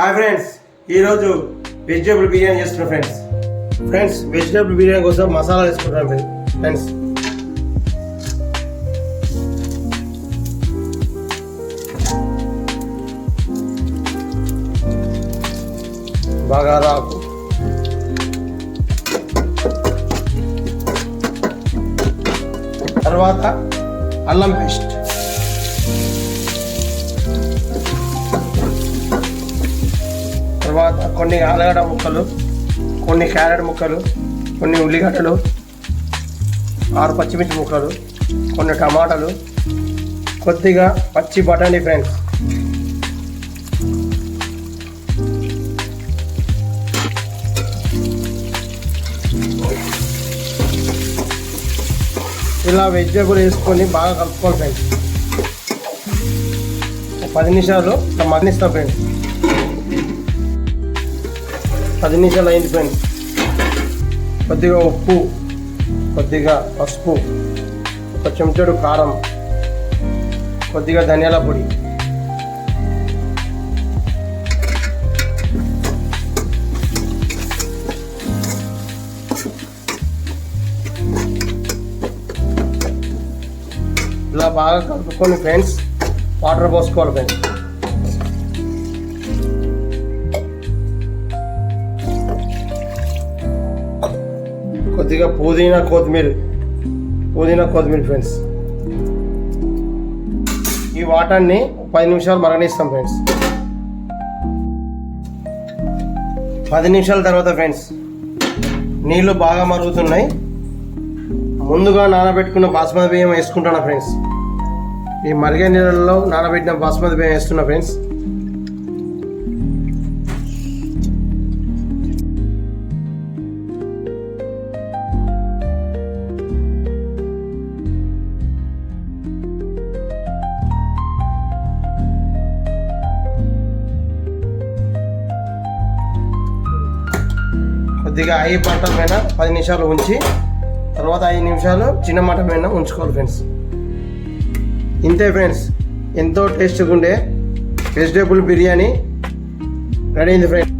Hi friends, ఈరోజు vegetable biryani చేస్తున్నాం friends. Vegetable biryani కోసం మసాలా వేసుకుంటాం ఫ్రెండ్స్. బగారాకు, తర్వాత అల్లం పేస్ట్, తర్వాత కొన్ని ఆలుగడ్డ ముక్కలు, కొన్ని క్యారెట్ ముక్కలు, కొన్ని ఉల్లిగడ్డలు, 6 పచ్చిమిర్చి ముక్కలు, కొన్ని టమాటాలు, కొద్దిగా పచ్చి బఠానీ ఫ్రెండ్స్. ఇలా వెజిటేబుల్ వేసుకొని బాగా కలుపుకోవాలి ఫ్రెండ్స్. 10 నిమిషాలు మగ్గనిస్తాం ఫ్రెండ్స్. 10 నిమిషాలు అయింది ఫ్రెండ్స్. కొద్దిగా ఉప్పు, కొద్దిగా పసుపు, 1 చెంచాడు కారం, కొద్దిగా ధనియాల పొడి, ఇలా బాగా కలుపుకొని ఫ్రెండ్స్ వాటర్ పోసుకోవాలి ఫ్రెండ్స్. కొద్దిగా పుదీనా కొత్తిమీర ఫ్రెండ్స్. ఈ వాటర్ని 10 నిమిషాలు మరగనిస్తాం ఫ్రెండ్స్. 10 నిమిషాల తర్వాత ఫ్రెండ్స్ నీళ్ళు బాగా మరుగుతున్నాయి. ముందుగా నానబెట్టుకున్న బాస్మతి బియ్యం వేసుకుంటున్నా ఫ్రెండ్స్. ఈ మరిగే నీళ్ళలో నానబెట్టిన బాస్మతి బియ్యం వేస్తున్నా ఫ్రెండ్స్. కొద్దిగా హై మంట పైన 10 నిమిషాలు ఉంచి తర్వాత 5 నిమిషాలు చిన్న మంట పైన ఉంచుకోవాలి ఫ్రెండ్స్. ఇంతే ఫ్రెండ్స్, ఎంతో టేస్ట్గా ఉండే వెజిటేబుల్ బిర్యానీ రెడీ అయింది ఫ్రెండ్స్.